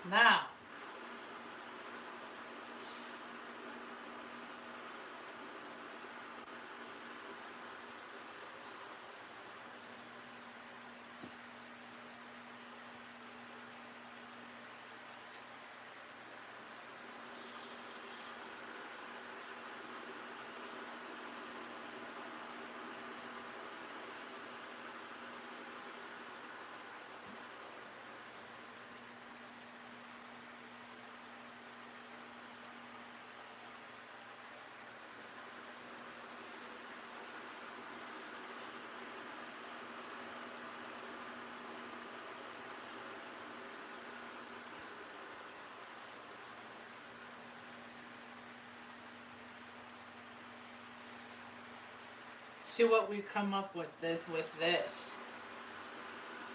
Now, see what we come up with this.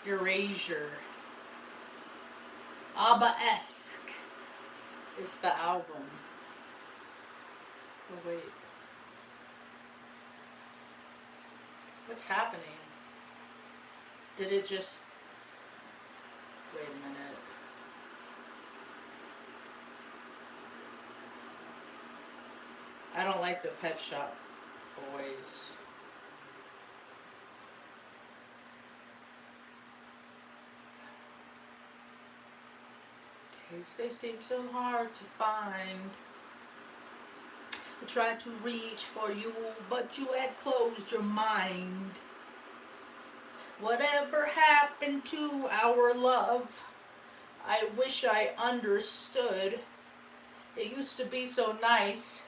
Erasure. ABBA-esque is the album. Oh wait. What's happening? Did it just... Wait a minute. I don't like the Pet Shop Boys. They seem so hard to find. I tried to reach for you, but you had closed your mind. Whatever happened to our love? I wish I understood. It used to be so nice.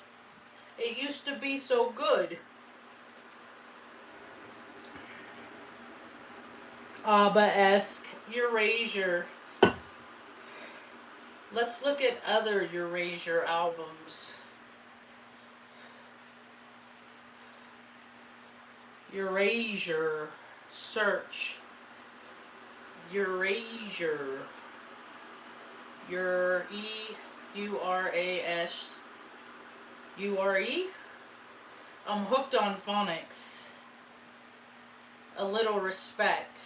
It used to be so good. ABBA-esque. Erasure. Let's look at other Erasure albums. Erasure. Search. Erasure. U-R-A-S-U-R-E? I'm hooked on phonics. A little respect.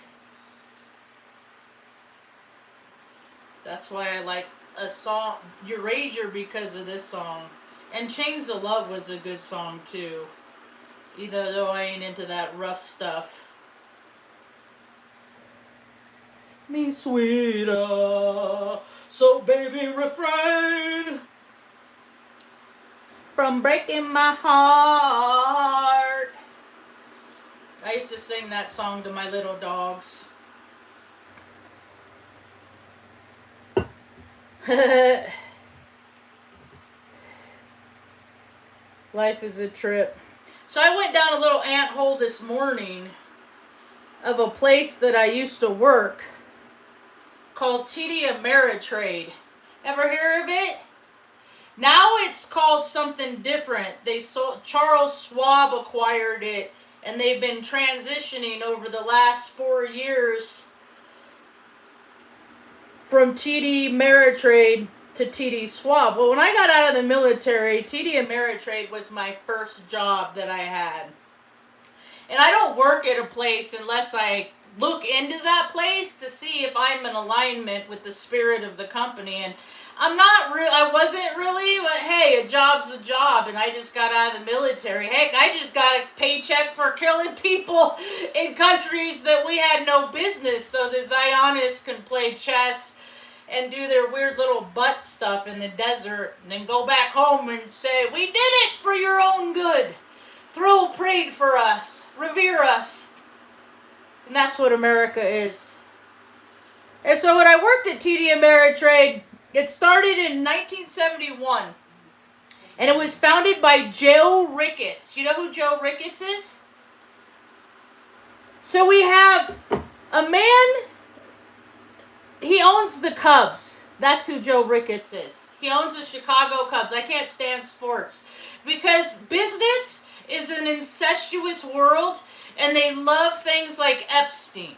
That's why I like a song, Erasure, because of this song. And Chains of Love was a good song too. Even though I ain't into that rough stuff. Me sweeter, so baby refrain from breaking my heart. I used to sing that song to my little dogs. Life is a trip. So I went down a little ant hole this morning of a place that I used to work called TD Ameritrade. Ever hear of it? Now it's called something different. Charles Schwab acquired it, and they've been transitioning over the last 4 years from TD Ameritrade to TD Schwab. Well, when I got out of the military, TD Ameritrade was my first job that I had. And I don't work at a place unless I look into that place to see if I'm in alignment with the spirit of the company. And I wasn't really, but hey, a job's a job, and I just got out of the military. Heck, I just got a paycheck for killing people in countries that we had no business, so the Zionists can play chess and do their weird little butt stuff in the desert, and then go back home and say, we did it for your own good. Thrill prayed for us. Revere us. And that's what America is. And so when I worked at TD Ameritrade, it started in 1971. And it was founded by Joe Ricketts. You know who Joe Ricketts is? So we have a man, he owns the Cubs. That's who Joe Ricketts is. He owns the Chicago Cubs. I can't stand sports because business is an incestuous world, and they love things like Epstein.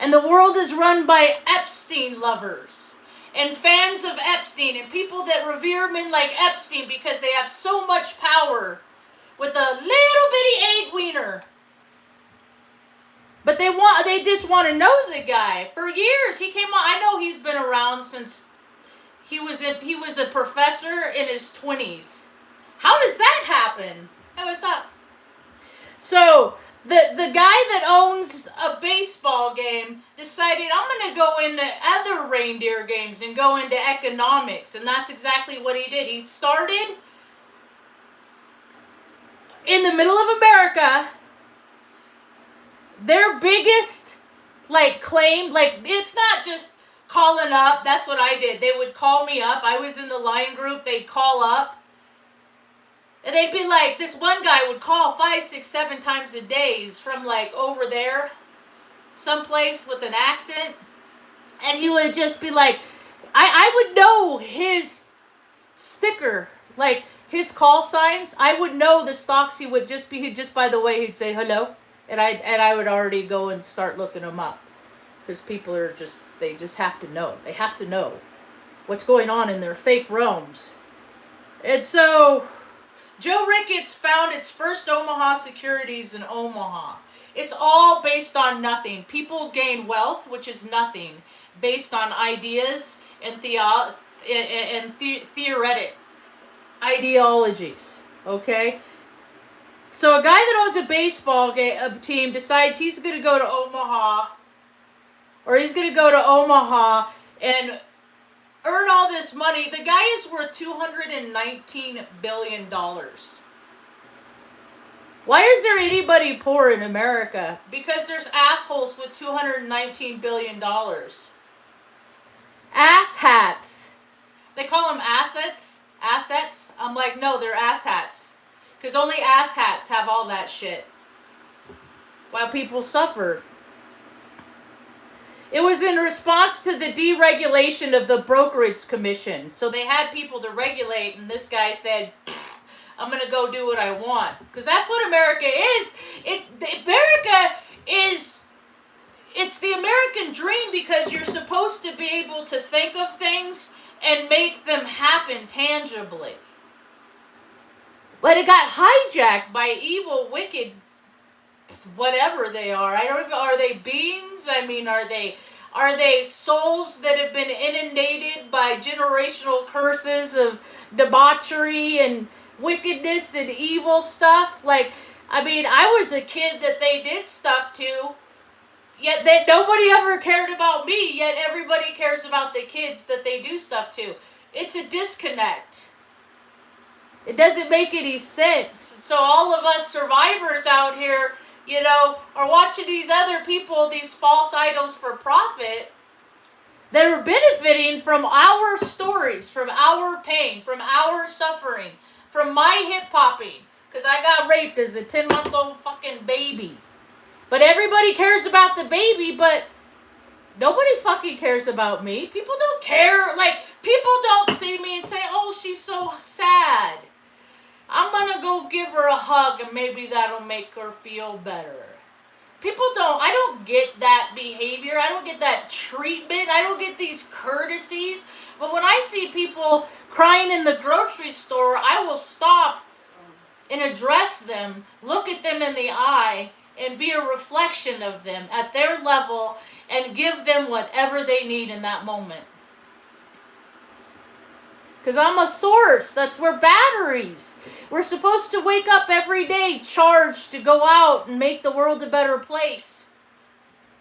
And the world is run by Epstein lovers and fans of Epstein and people that revere men like Epstein because they have so much power with a little bitty egg wiener. But they just want to know the guy. For years, he came on. I know he's been around since he was a professor in his 20s. How does that happen? How is that? So the guy that owns a baseball game decided, I'm going to go into other reindeer games and go into economics, and that's exactly what he did. He started in the middle of America. Their biggest claim, it's not just calling up. That's what I did. They would call me up. I was in the line group. They'd call up. And they'd be like, this one guy would call 5, 6, 7 times a day. He's from over there, someplace with an accent. And he would just be like, I would know his sticker, his call signs. I would know the stocks he would just by the way he'd say hello. And I would already go and start looking them up. Because people they just have to know. They have to know what's going on in their fake realms. And so Joe Ricketts found its first Omaha Securities in Omaha. It's all based on nothing. People gain wealth, which is nothing, based on ideas and theoretic ideologies. Okay? So a guy that owns a baseball team decides he's going to go to Omaha, and earn all this money. The guy is worth $219 billion. Why is there anybody poor in America? Because there's assholes with $219 billion. Ass hats. They call them assets. I'm like, no, they're ass hats. Because only ass hats have all that shit. While people suffer. It was in response to the deregulation of the brokerage commission. So they had people to regulate, and this guy said, I'm going to go do what I want. Because that's what America is. It's the American dream, because you're supposed to be able to think of things and make them happen tangibly. But it got hijacked by evil, wicked, whatever they are. I don't know. Are they beings? I mean, are they souls that have been inundated by generational curses of debauchery and wickedness and evil stuff? I was a kid that they did stuff to, yet nobody ever cared about me, yet everybody cares about the kids that they do stuff to. It's a disconnect. It doesn't make any sense. So all of us survivors out here, are watching these other people, these false idols for profit, that are benefiting from our stories, from our pain, from our suffering, from my hip popping. Because I got raped as a 10-month-old fucking baby. But everybody cares about the baby, but nobody fucking cares about me. People don't care. People don't see me and say, oh, she's so sad. I'm going to go give her a hug and maybe that'll make her feel better. I don't get that behavior. I don't get that treatment. I don't get these courtesies. But when I see people crying in the grocery store, I will stop and address them, look at them in the eye, and be a reflection of them at their level and give them whatever they need in that moment. Because I'm a source. We're batteries. We're supposed to wake up every day charged to go out and make the world a better place.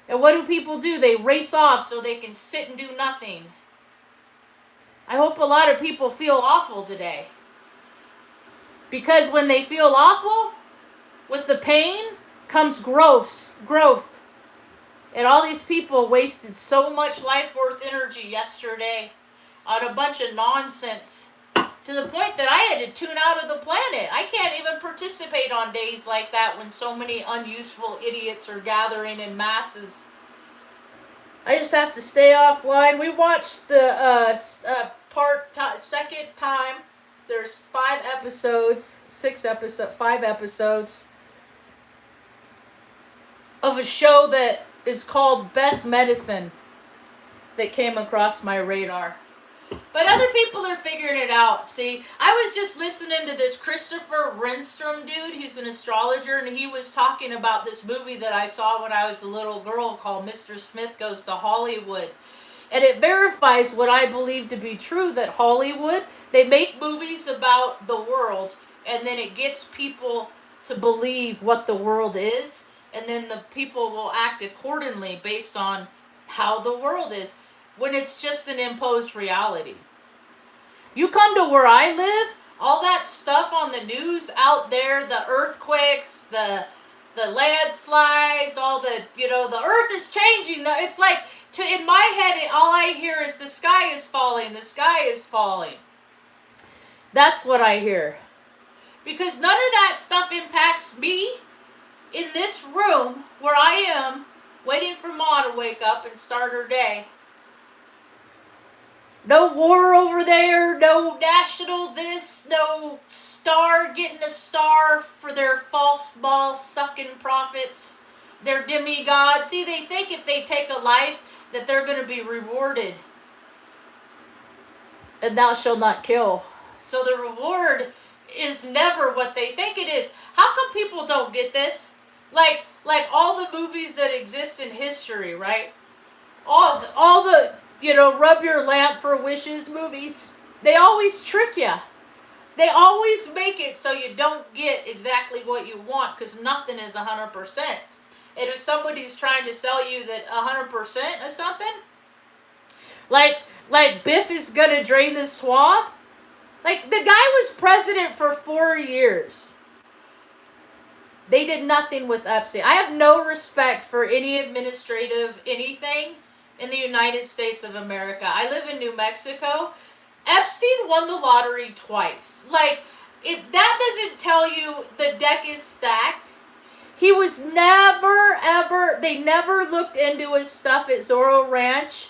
And what do people do? They race off so they can sit and do nothing. I hope a lot of people feel awful today. Because when they feel awful, with the pain comes growth. And all these people wasted so much life worth energy yesterday on a bunch of nonsense, to the point that I had to tune out of the planet. I can't even participate on days like that when so many unuseful idiots are gathering in masses. I just have to stay offline. We watched the second time. There's 5 episodes of a show that is called Best Medicine that came across my radar. But other people are figuring it out. See, I was just listening to this Christopher Renstrom dude. He's an astrologer, and he was talking about this movie that I saw when I was a little girl called Mr. Smith Goes to Hollywood. And it verifies what I believe to be true, that Hollywood, they make movies about the world, and then it gets people to believe what the world is, and then the people will act accordingly based on how the world is, when it's just an imposed reality. You come to where I live, all that stuff on the news out there, the earthquakes, the landslides, all the, the earth is changing. It's like, in my head, all I hear is the sky is falling, the sky is falling. That's what I hear. Because none of that stuff impacts me in this room where I am waiting for Ma to wake up and start her day. No war over there, no national this, no star getting a star for their false ball sucking prophets, their demigods. See, they think if they take a life that they're going to be rewarded. And thou shalt not kill. So the reward is never what they think it is. How come people don't get this? Like all the movies that exist in history, right? All the rub your lamp for wishes movies, they always trick you. They always make it so you don't get exactly what you want, because nothing is 100%. And if somebody's trying to sell you that 100% of something, like Biff is gonna drain the swamp, like the guy was president for 4 years. They did nothing with Epstein. I have no respect for any administrative anything in the United States of America. I live in New Mexico. Epstein won the lottery twice. Like, if that doesn't tell you the deck is stacked, he was they never looked into his stuff at Zorro Ranch,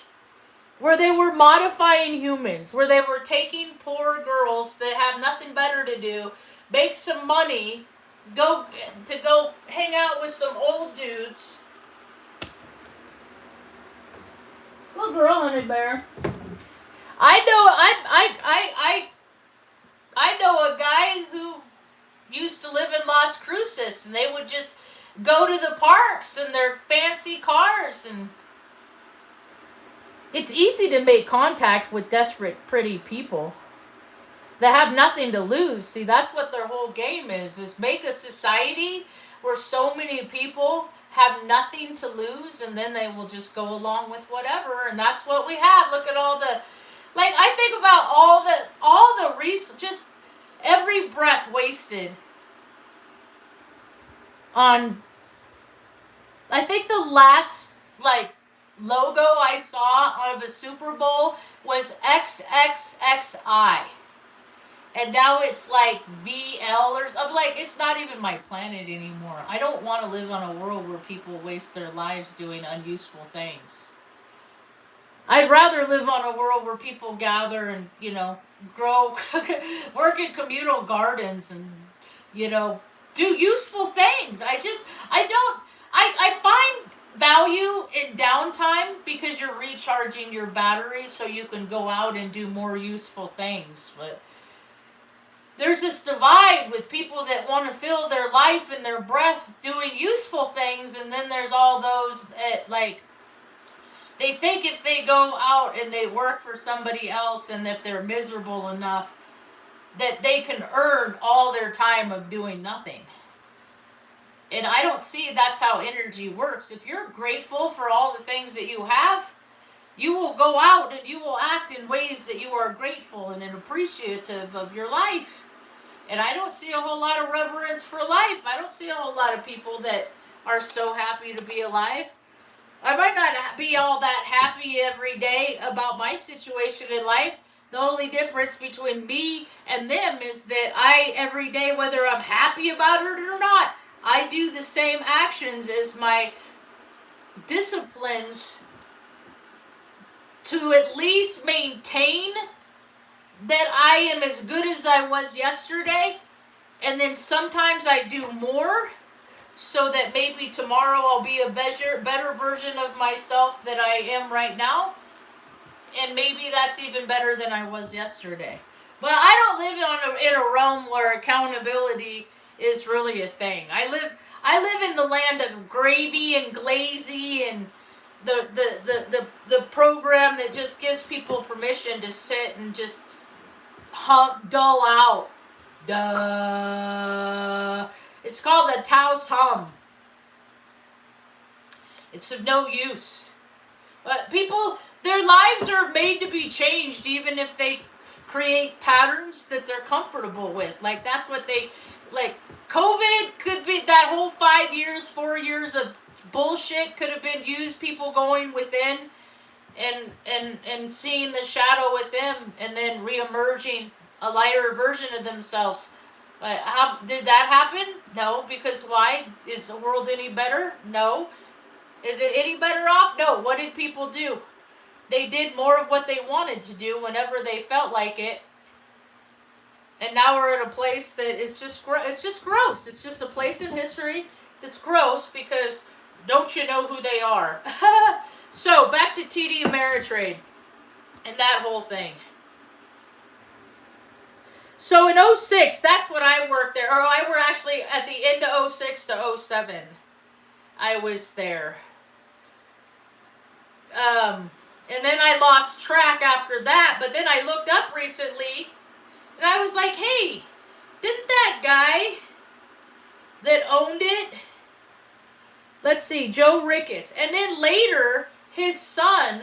where they were modifying humans, where they were taking poor girls that have nothing better to do, make some money, go hang out with some old dudes. Little girl, honey bear. I know a guy who used to live in Las Cruces, and they would just go to the parks in their fancy cars, and it's easy to make contact with desperate, pretty people that have nothing to lose. See, that's what their whole game is make a society where so many people have nothing to lose, and then they will just go along with whatever, and that's what we have. Look at all the, I think about all the just every breath wasted on, I think the last, logo I saw of a Super Bowl was XXXI. And now it's VL or something. It's not even my planet anymore. I don't want to live on a world where people waste their lives doing unuseful things. I'd rather live on a world where people gather and, grow, work in communal gardens and, do useful things. I find value in downtime because you're recharging your batteries so you can go out and do more useful things. But there's this divide with people that want to fill their life and their breath doing useful things, and then there's all those that, they think if they go out and they work for somebody else, and if they're miserable enough, that they can earn all their time of doing nothing. And I don't see that's how energy works. If you're grateful for all the things that you have, you will go out and you will act in ways that you are grateful and appreciative of your life. And I don't see a whole lot of reverence for life. I don't see a whole lot of people that are so happy to be alive. I might not be all that happy every day about my situation in life. The only difference between me and them is that every day, whether I'm happy about it or not, I do the same actions as my disciplines to at least maintain that I am as good as I was yesterday, and then sometimes I do more so that maybe tomorrow I'll be a better version of myself that I am right now. And maybe that's even better than I was yesterday. But I don't live in a realm where accountability is really a thing. I live in the land of gravy and glazy and the program that just gives people permission to sit and just dull out. Duh. It's called the Taos hum. It's of no use. But people, their lives are made to be changed even if they create patterns that they're comfortable with. Like, that's what they, like, COVID could be, that whole 5 years, 4 years of bullshit could have been used, people going within and seeing the shadow with them and then re-emerging a lighter version of themselves. But how did that happen? No. Because why? Is the world any better? No. Is it any better off? No. What did people do? They did more of what they wanted to do whenever they felt like it. And now we're at a place that is just it's just gross. It's just a place in history that's gross because don't you know who they are? So back to TD Ameritrade and that whole thing. So in 06, that's what I worked there. Or I were actually at the end of 06 to 07. I was there. And then I lost track after that. But then I looked up recently and I was like, hey, didn't that guy that owned it, let's see, Joe Ricketts, and then later his son,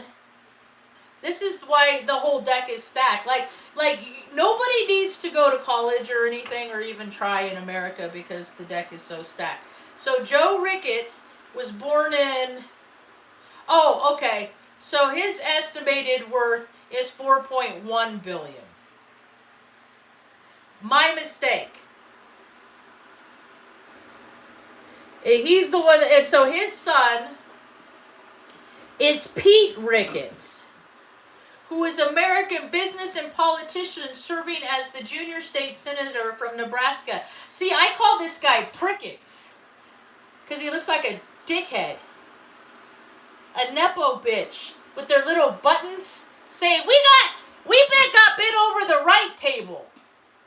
this is why the whole deck is stacked. Like nobody needs to go to college or anything or even try in America because the deck is so stacked. So Joe Ricketts was born in, oh, okay. So his estimated worth is $4.1 billion. My mistake. He's the one, and so his son is Pete Ricketts, who is an American business and politician serving as the junior state senator from Nebraska. See, I call this guy Prickets because he looks like a dickhead. A Nepo bitch with their little buttons saying, we got bent over the right table.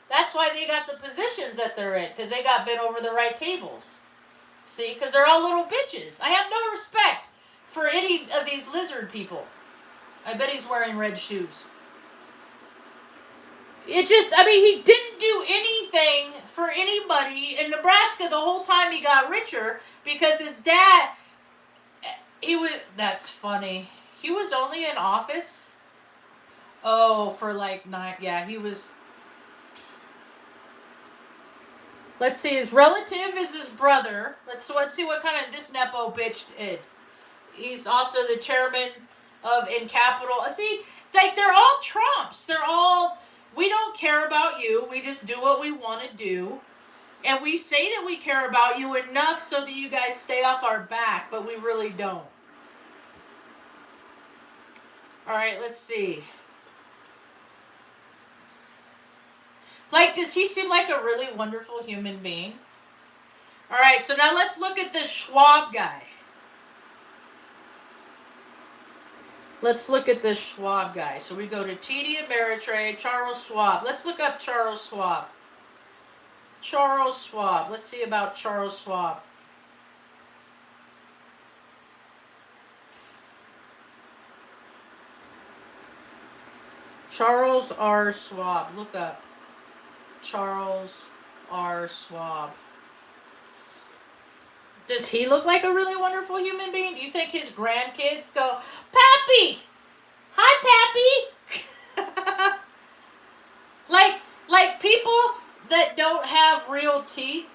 That's why they got the positions that they're in, because they got bent over the right tables. See, because they're all little bitches. I have no respect for any of these lizard people. I bet he's wearing red shoes. It just, I mean, he didn't do anything for anybody in Nebraska the whole time he got richer because his dad, that's funny. He was only in office, for like 9, yeah, he was. Let's see, his relative is his brother. Let's see what kind of this Nepo bitch did. He's also the chairman of In Capital. See, like, they're all Trumps. They're all, we don't care about you. We just do what we want to do. And we say that we care about you enough so that you guys stay off our back, but we really don't. All right, let's see. Like, does he seem like a really wonderful human being? All right, so now let's look at this Schwab guy. Let's look at this Schwab guy. So we go to TD Ameritrade, Charles Schwab. Let's look up Charles Schwab. Charles Schwab. Let's see about Charles Schwab. Charles R. Schwab. Look up. Charles R. Schwab. Does he look like a really wonderful human being? Do you think his grandkids go, Pappy! Hi, Pappy! like people that don't have real teeth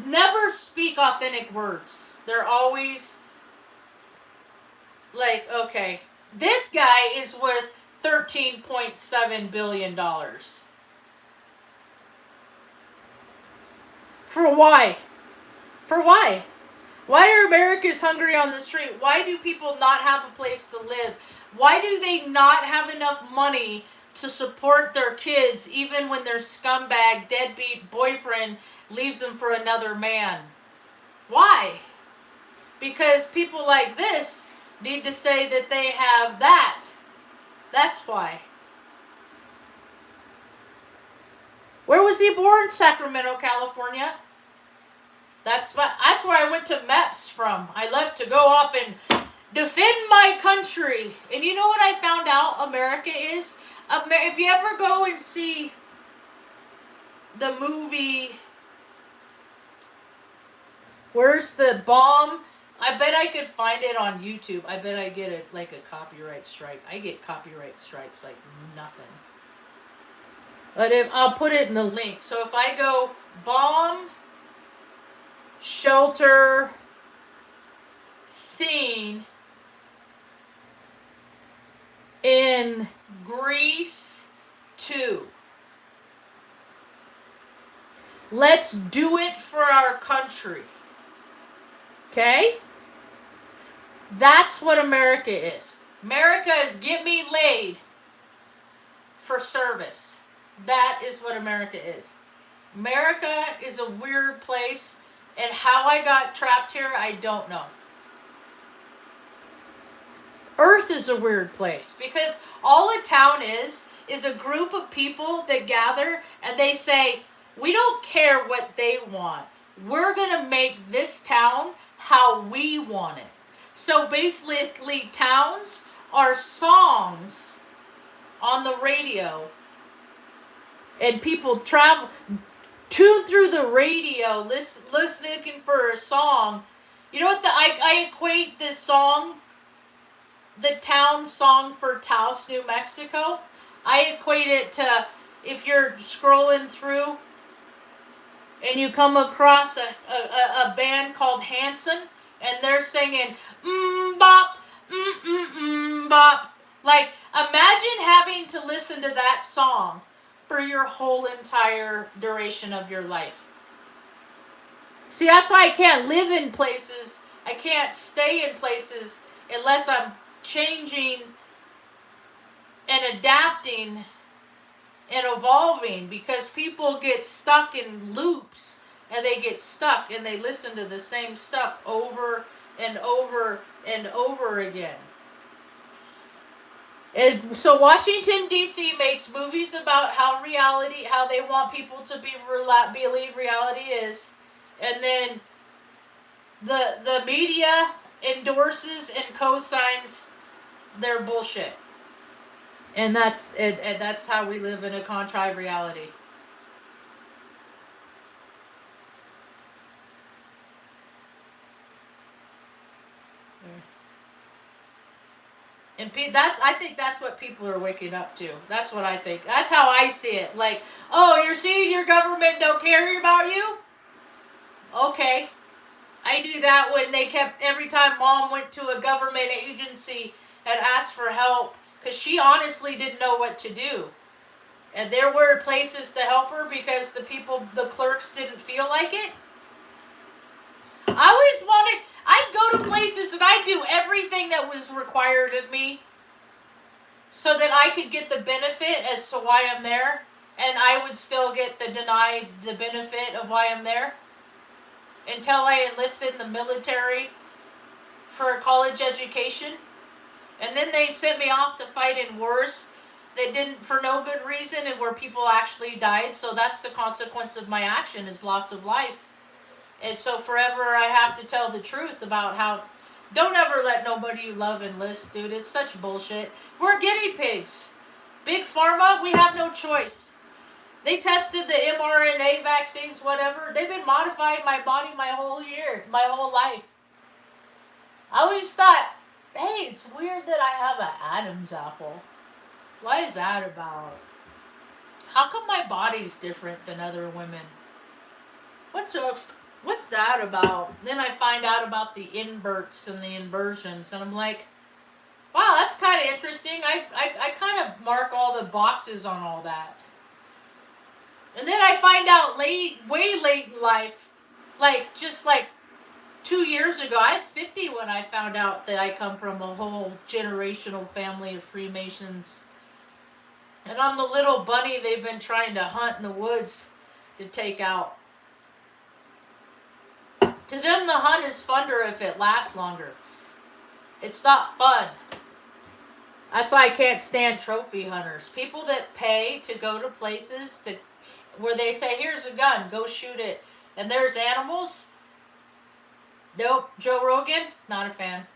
never speak authentic words. They're always like, okay, this guy is worth $13.7 billion. For why? For why? Why are Americans hungry on the street? Why do people not have a place to live? Why do they not have enough money to support their kids even when their scumbag, deadbeat boyfriend leaves them for another man? Why? Because people like this need to say that they have that. That's why. Where was he born? Sacramento, California. That's where I went to MEPS from. I left to go off and defend my country. And you know what I found out America is? If you ever go and see the movie, Where's the Bomb? I bet I could find it on YouTube. I bet I get a copyright strike. I get copyright strikes like nothing. But I'll put it in the link. So if I go bomb, shelter, scene in Greece 2. Let's do it for our country. Okay? That's what America is. America is get me laid for service. That is what America is. America is a weird place, and how I got trapped here, I don't know. Earth is a weird place because all a town is a group of people that gather and they say, we don't care what they want. We're going to make this town how we want it. So basically, towns are songs on the radio. And people tune through the radio, listening for a song. You know what I equate this song, the town song for Taos, New Mexico. I equate it to if you're scrolling through and you come across a band called Hanson and they're singing bop, bop. Like, imagine having to listen to that song for your whole entire duration of your life. See, that's why I can't live in places, I can't stay in places unless I'm changing and adapting and evolving, because people get stuck in loops and they get stuck and they listen to the same stuff over and over and over again. And so Washington, D.C. makes movies about how they want people to believe reality is. And then the media endorses and co-signs their bullshit. And that's it. And that's how we live in a contrived reality. And I think that's what people are waking up to. That's what I think. That's how I see it. Like, oh, you're seeing your government don't care about you? Okay. I knew that when every time Mom went to a government agency and asked for help, because she honestly didn't know what to do. And there were places to help her because the clerks didn't feel like it. I'd go to places and I'd do everything that was required of me so that I could get the benefit as to why I'm there, and I would still get denied the benefit of why I'm there until I enlisted in the military for a college education. And then they sent me off to fight in wars that didn't, for no good reason, and where people actually died. So that's the consequence of my action, is loss of life. And so forever I have to tell the truth about how, don't ever let nobody you love enlist, dude. It's such bullshit. We're guinea pigs. Big Pharma, we have no choice. They tested the mRNA vaccines, whatever. They've been modifying my body my whole life. I always thought, hey, it's weird that I have an Adam's apple. Why is that about? How come my body's different than other women? What's that about? Then I find out about the inverts and the inversions, and I'm like, wow, that's kind of interesting. I kind of mark all the boxes on all that. And then I find out way late in life, just 2 years ago, I was 50 when I found out that I come from a whole generational family of Freemasons. And I'm the little bunny they've been trying to hunt in the woods to take out. To them, the hunt is funner if it lasts longer. It's not fun. That's why I can't stand trophy hunters. People that pay to go to places to where they say, here's a gun, go shoot it. And there's animals. Nope. Joe Rogan, not a fan.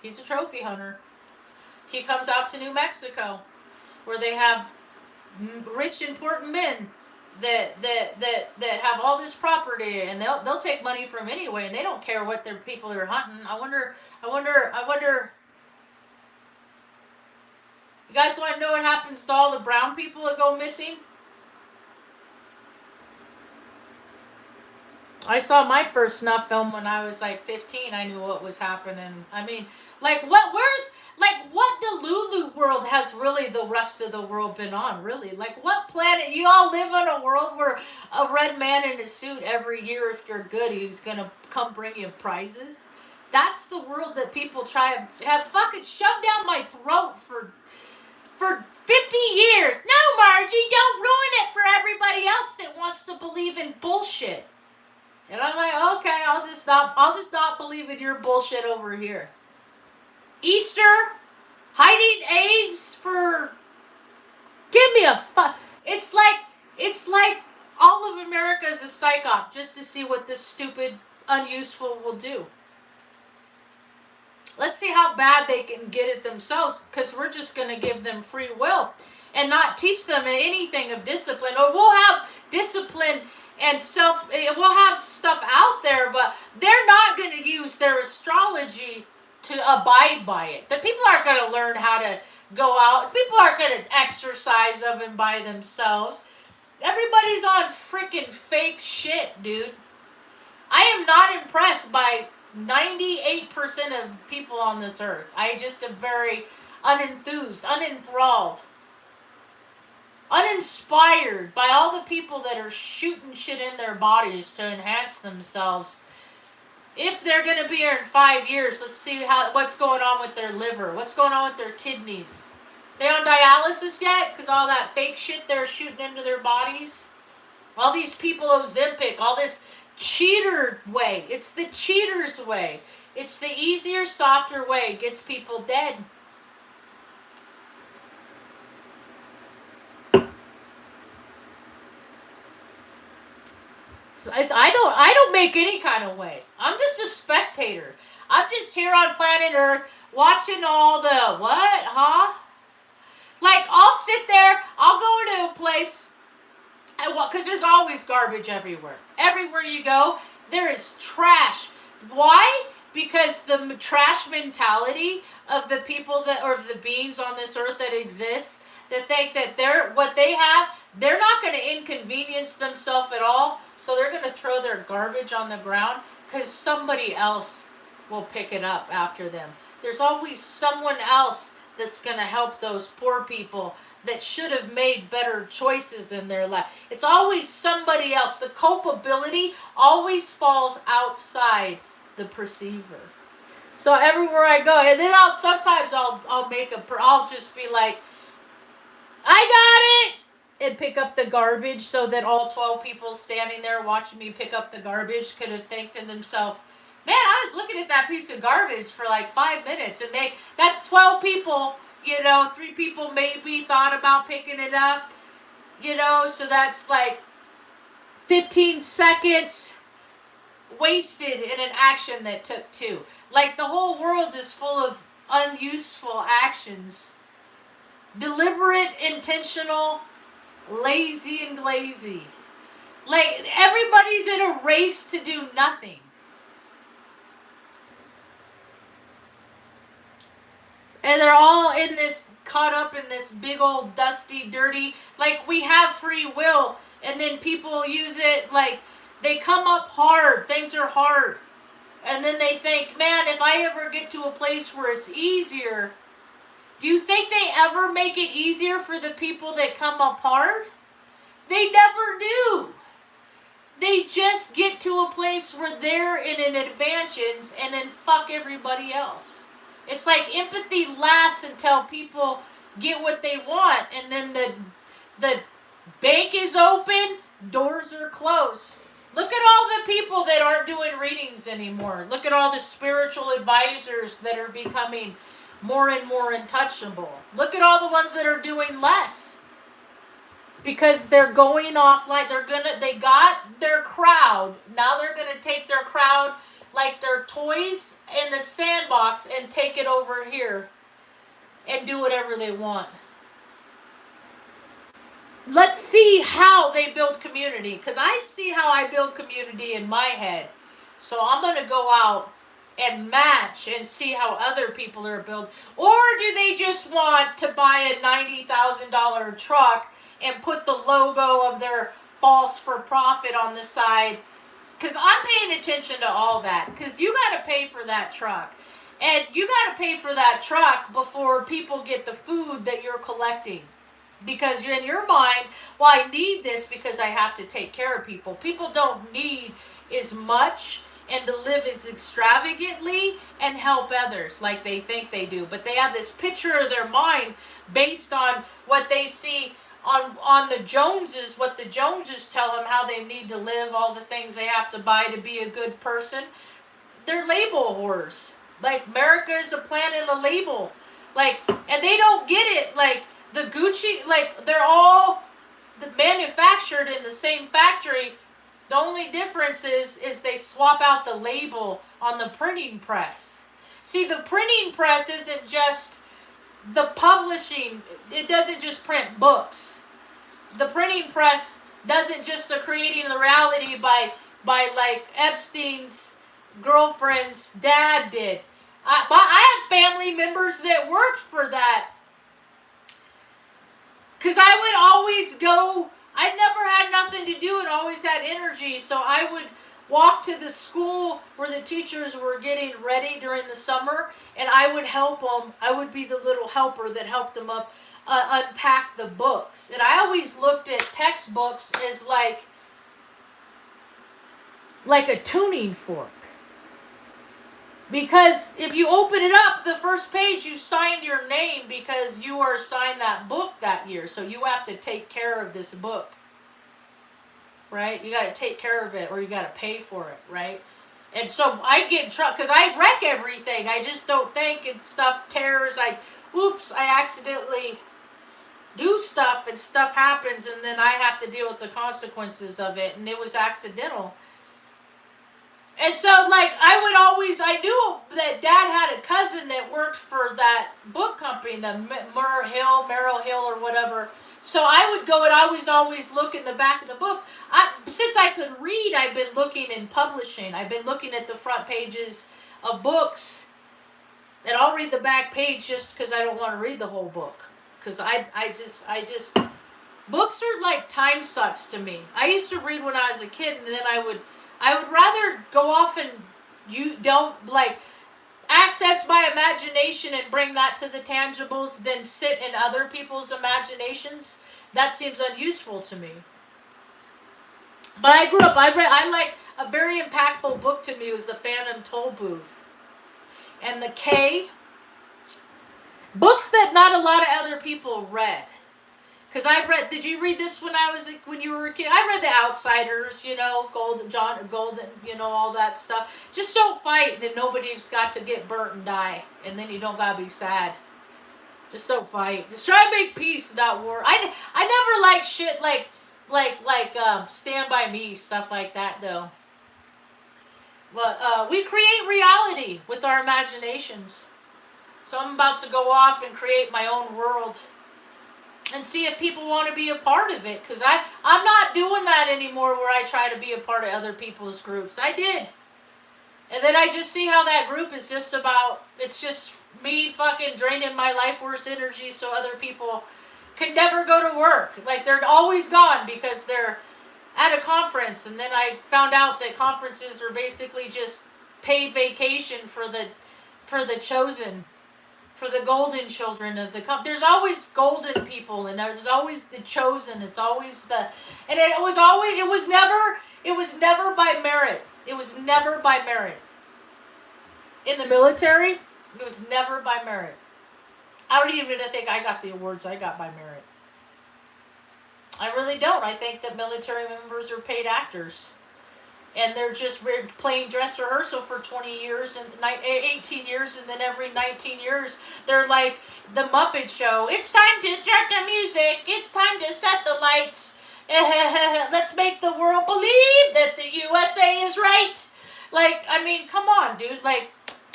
He's a trophy hunter. He comes out to New Mexico where they have rich, important men that have all this property, and they'll take money from anyway, and they don't care what their people are hunting. I wonder. You guys want to know what happens to all the brown people that go missing? I saw my first snuff film when I was like 15. I knew what was happening. I mean, like what Delulu world has really the rest of the world been on, really? Like what planet? You all live in a world where a red man in a suit every year, if you're good, he's gonna come bring you prizes? That's the world that people try to have fucking shoved down my throat for 50 years. No, Margie, don't ruin it for everybody else that wants to believe in bullshit. And I'm like, okay, I'll just not believe in your bullshit over here. Easter, hiding eggs for, give me a fuck. It's like all of America is a psyop just to see what this stupid, unuseful will do. Let's see how bad they can get it themselves, because we're just going to give them free will and not teach them anything of discipline. Or we'll have discipline and we'll have stuff out there, but they're not going to use their astrology to abide by it. The people aren't going to learn how to go out. People aren't going to exercise of and by themselves. Everybody's on freaking fake shit, dude. I am not impressed by 98% of people on this earth. I just am very unenthused, unenthralled, uninspired by all the people that are shooting shit in their bodies to enhance themselves. If they're going to be here in 5 years, let's see what's going on with their liver. What's going on with their kidneys? They on dialysis yet? Because all that fake shit they're shooting into their bodies? All these people Ozempic, all this cheater way. It's the cheater's way. It's the easier, softer way. It gets people dead. So I don't make any kind of way. I'm just a spectator. I'm just here on planet Earth watching all the what, huh? Like I'll sit there, I'll go into a place, because there's always garbage everywhere. Everywhere you go, there is trash. Why? Because the trash mentality of the people or the beings on this earth that exist, that think that what they have, they're not going to inconvenience themselves at all. So they're going to throw their garbage on the ground because somebody else will pick it up after them. There's always someone else that's going to help those poor people that should have made better choices in their life. It's always somebody else. The culpability always falls outside the perceiver. So everywhere I go, and then I'll just be like, I got it, and pick up the garbage, so that all 12 people standing there watching me pick up the garbage could have think to themselves, man, I was looking at that piece of garbage for like 5 minutes, and that's 12 people, 3 people maybe thought about picking it up, so that's like 15 seconds wasted in an action that took 2. Like the whole world is full of unuseful actions. Deliberate, intentional, lazy and lazy. Like everybody's in a race to do nothing. And they're all caught up in this big old dusty, dirty, like we have free will, and then people use it like they come up hard, things are hard. And then they think, man, if I ever get to a place where it's easier, do you think they ever make it easier for the people that come up hard? They never do. They just get to a place where they're in an advantage and then fuck everybody else. It's like empathy lasts until people get what they want, and then the bank is open, doors are closed. Look at all the people that aren't doing readings anymore. Look at all the spiritual advisors that are becoming more and more untouchable. Look at all the ones that are doing less. Because they're going off like they got their crowd. Now they're gonna take their crowd like their toys in the sandbox and take it over here and do whatever they want. Let's see how they build community, because I see how I build community in my head. So I'm going to go out and match and see how other people are built. Or do they just want to buy a $90,000 truck and put the logo of their false for profit on the side? Because I'm paying attention to all that, because you got to pay for that truck. And you got to pay for that truck before people get the food that you're collecting. Because in your mind, well, I need this because I have to take care of people. People don't need as much and to live as extravagantly and help others like they think they do. But they have this picture of their mind based on what they see on the Joneses, what the Joneses tell them how they need to live, all the things they have to buy to be a good person. They're label whores. Like, America is a planet of label. Like, and they don't get it. Like, the Gucci, like, they're all manufactured in the same factory. The only difference is they swap out the label on the printing press. See, the printing press isn't just the publishing. It doesn't just print books. The printing press doesn't just the creating the reality by like Epstein's girlfriend's dad did. I have family members that worked for that. Because I would always go, I never had nothing to do and always had energy. So I would walk to the school where the teachers were getting ready during the summer, and I would help them. I would be the little helper that helped them up, unpack the books. And I always looked at textbooks as like a tuning fork. Because if you open it up, the first page, you signed your name because you are assigned that book that year. So you have to take care of this book, right? You got to take care of it or you got to pay for it, right? And so I get in trouble because I wreck everything. I just don't think, and stuff tears. I accidentally do stuff and stuff happens, and then I have to deal with the consequences of it. And it was accidental. And so, like, I knew that Dad had a cousin that worked for that book company, the Merrill Hill or whatever. So I would go and I was always look in the back of the book. Since I could read, I've been looking in publishing. I've been looking at the front pages of books. And I'll read the back page just because I don't want to read the whole book. Because I just, books are like time sucks to me. I used to read when I was a kid, and then I would rather go off and access my imagination and bring that to the tangibles than sit in other people's imaginations. That seems unuseful to me. But I grew up, I like a very impactful book to me was The Phantom Toll Booth. And The K. Books that not a lot of other people read. Because did you read this when you were a kid? I read The Outsiders, Golden, all that stuff. Just don't fight, and then nobody's got to get burnt and die. And then you don't got to be sad. Just don't fight. Just try to make peace, not war. I never liked shit like Stand By Me, stuff like that, though. But we create reality with our imaginations. So I'm about to go off and create my own world. And see if people want to be a part of it. Because I'm not doing that anymore where I try to be a part of other people's groups. I did. And then I just see how that group is just it's just me fucking draining my life force energy so other people can never go to work. Like, they're always gone because they're at a conference. And then I found out that conferences are basically just paid vacation for the chosen. For the golden children of the company. There's always golden people, and there's always the chosen. It's always it was never by merit. It was never by merit. In the military, it was never by merit. I don't even think I got the awards I got by merit. I really don't. I think that military members are paid actors. and they're just playing dress rehearsal for 20 years and 18 years, and then every 19 years they're like the Muppet Show. It's time to start the music. It's time to set the lights. Let's make the world believe that the USA is right. Like, I mean, come on, dude. Like,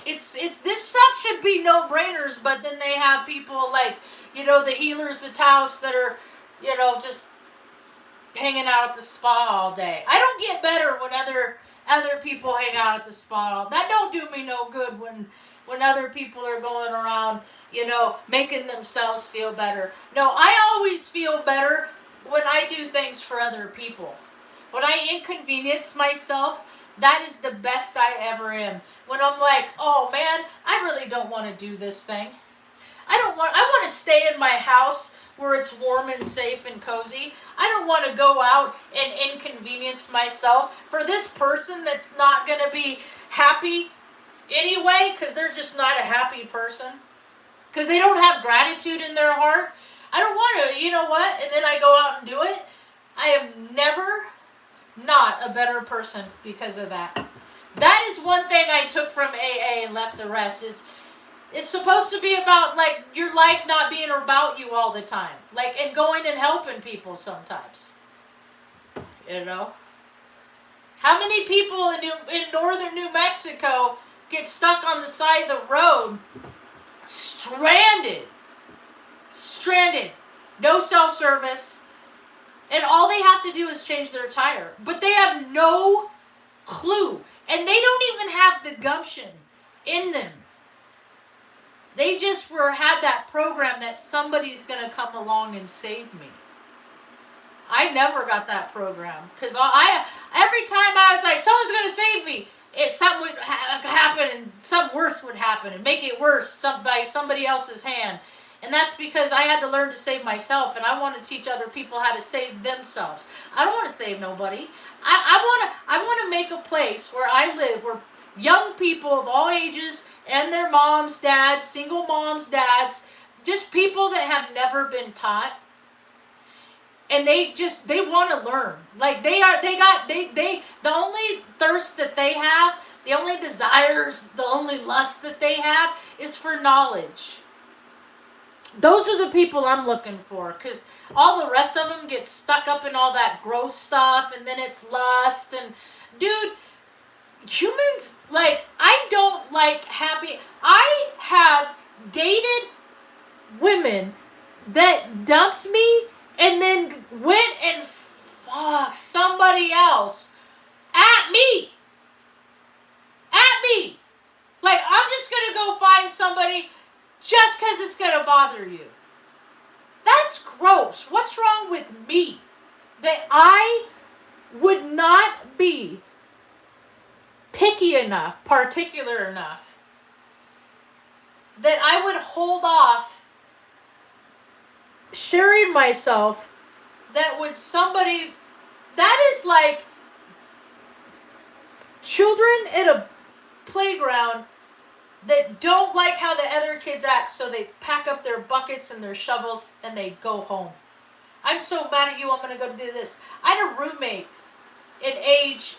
it's this stuff should be no-brainers, but then they have people like, you know, the healers of Taos that are, you know, just hanging out at the spa all day. I don't get better when other people hang out at the spa. That don't do me no good when other people are going around, you know, making themselves feel better. No, I always feel better when I do things for other people. When I inconvenience myself, that is the best I ever am. When I'm like, oh man, I really don't want to do this thing. I want to stay in my house where it's warm and safe and cozy. I don't want to go out and inconvenience myself for this person that's not going to be happy anyway, because they're just not a happy person. Because they don't have gratitude in their heart. I don't want to, you know what? And then I go out and do it. I am never not a better person because of that. That is one thing I took from AA and left the rest is it's supposed to be about, like, your life not being about you all the time. Like, and going and helping people sometimes. You know? How many people in northern New Mexico get stuck on the side of the road, stranded? Stranded. No self-service. And all they have to do is change their tire. But they have no clue. And they don't even have the gumption in them. They just had that program that somebody's going to come along and save me. I never got that program. Because every time I was like, someone's going to save me, something would happen and something worse would happen and make it worse by somebody else's hand. And that's because I had to learn to save myself, and I want to teach other people how to save themselves. I don't want to save nobody. I want to make a place where I live where young people of all ages and their moms, dads, single moms, dads, just people that have never been taught, and they want to learn. Like the only thirst that they have, the only desires, the only lust that they have is for knowledge. Those are the people I'm looking for, because all the rest of them get stuck up in all that gross stuff, and then it's lust, and dude, humans, like, I don't like happy. I have dated women that dumped me and then went and fucked somebody else at me. At me. Like, I'm just going to go find somebody just because it's going to bother you. That's gross. What's wrong with me? That I would not be picky enough, particular enough, that I would hold off sharing myself that with somebody, that is like children at a playground that don't like how the other kids act, so they pack up their buckets and their shovels and they go home. I'm so mad at you, I'm going to go do this. I had a roommate in age,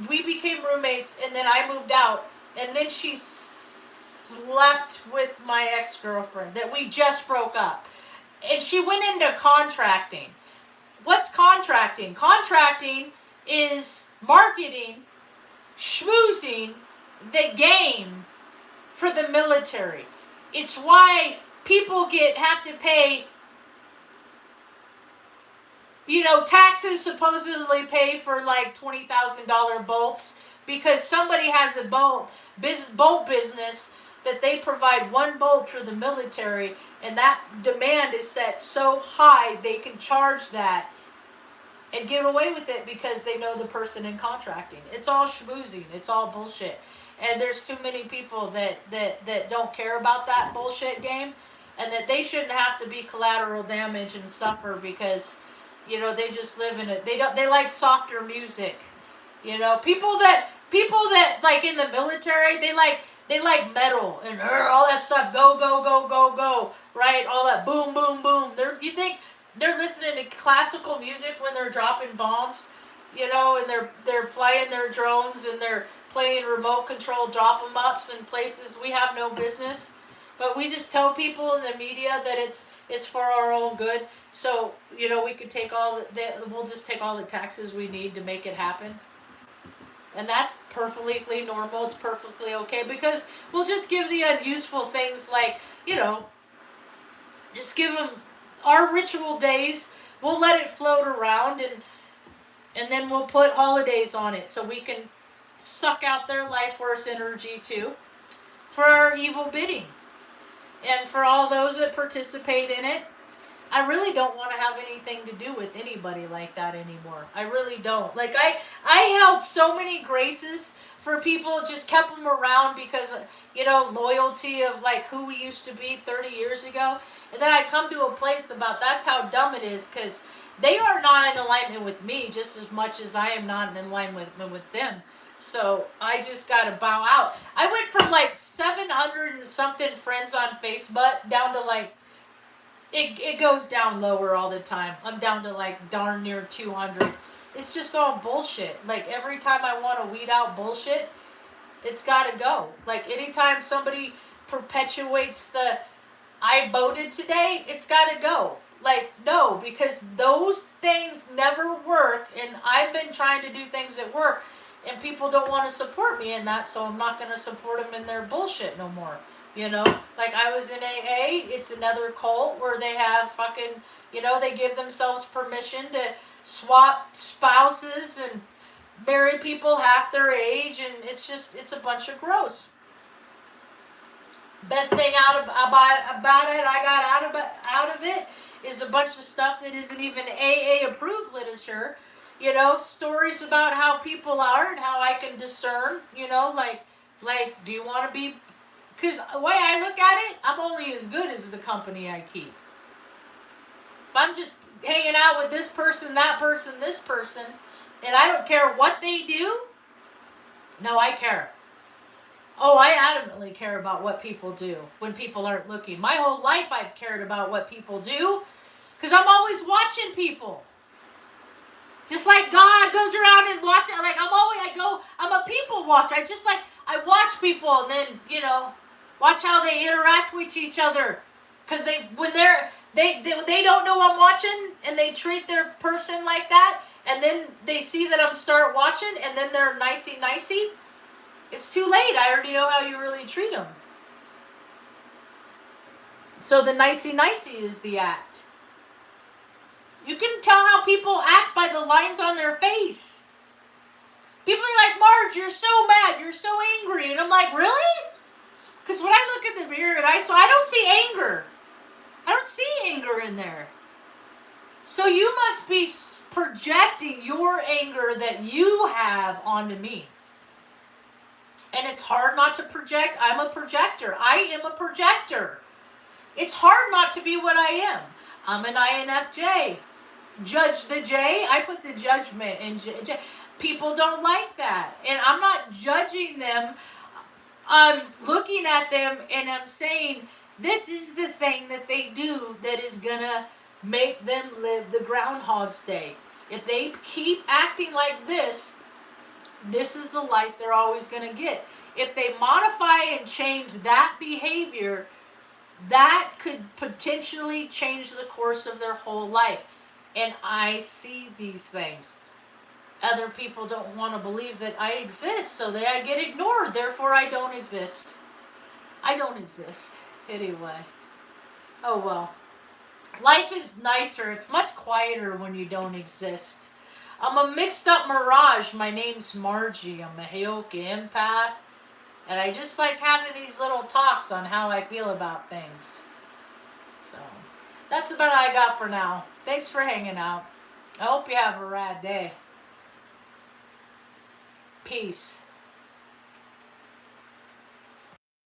we became roommates, and then I moved out, and then she slept with my ex-girlfriend that we just broke up. And she went into contracting. What's contracting? Contracting is marketing, schmoozing the game for the military. It's why people have to pay, you know, taxes supposedly pay for like $20,000 bolts, because somebody has a bolt business that they provide one bolt for the military, and that demand is set so high they can charge that and get away with it because they know the person in contracting. It's all schmoozing. It's all bullshit. And there's too many people that don't care about that bullshit game, and that they shouldn't have to be collateral damage and suffer because, you know, they just live in it. They like softer music. You know, people that like in the military, they like metal and all that stuff. Go, go, go, go, go. Right? All that boom, boom, boom. You think they're listening to classical music when they're dropping bombs? you know, and they're flying their drones and they're playing remote control drop 'em ups in places we have no business. But we just tell people in the media that it's for our own good. So, you know, we could take we'll just take all the taxes we need to make it happen. And that's perfectly normal. It's perfectly okay because we'll just give the unuseful things like, you know, just give them our ritual days. We'll let it float around and then we'll put holidays on it so we can suck out their life force energy too for our evil bidding. And for all those that participate in it, I really don't want to have anything to do with anybody like that anymore. I really don't. Like, I held so many graces for people, just kept them around because, you know, loyalty of like who we used to be 30 years ago. And then I'd come to a place about that's how dumb it is because they are not in alignment with me just as much as I am not in alignment with them. So I just got to bow out. I went from like 700 and something friends on Facebook down to like, it goes down lower all the time. I'm down to like darn near 200. It's just all bullshit. Like every time I want to weed out bullshit, it's got to go. Like anytime somebody perpetuates the I voted today, it's got to go. Like no, because those things never work and I've been trying to do things that work and people don't want to support me in that, so I'm not going to support them in their bullshit no more. You know, like I was in AA, it's another cult where they have fucking, you know, they give themselves permission to swap spouses and marry people half their age, and it's a bunch of gross. Best thing about it I got out of it is a bunch of stuff that isn't even AA approved literature. You know, stories about how people are and how I can discern, you know, like do you want to be. Because the way I look at it, I'm only as good as the company I keep. If I'm just hanging out with this person, that person, this person, and I don't care what they do, no, I care. Oh, I adamantly care about what people do when people aren't looking. My whole life I've cared about what people do because I'm always watching people. Just like God goes around and watches, like I'm a people watcher. I watch people and then, you know, watch how they interact with each other, because they don't know I'm watching, and they treat their person like that, and then they see that I'm start watching, and then they're nicey. It's too late. I already know how you really treat them. So the nicey is the act. You can tell how people act by the lines on their face. People are like, Marge, you're so mad, you're so angry, and I'm like, really? Because when I look in the mirror and I don't see anger. I don't see anger in there. So you must be projecting your anger that you have onto me. And it's hard not to project. I'm a projector. I am a projector. It's hard not to be what I am. I'm an INFJ. Judge the J. I put the judgment in J. People don't like that. And I'm not judging them. I'm looking at them and I'm saying, this is the thing that they do that is going to make them live the Groundhog's Day. If they keep acting like this is the life they're always going to get. If they modify and change that behavior, that could potentially change the course of their whole life. And I see these things. Other people don't want to believe that I exist, so I get ignored. Therefore, I don't exist. I don't exist. Anyway. Oh, well. Life is nicer. It's much quieter when you don't exist. I'm a mixed up mirage. My name's Margie. I'm a Heyoka empath. And I just like having these little talks on how I feel about things. So, that's about all I got for now. Thanks for hanging out. I hope you have a rad day. Peace.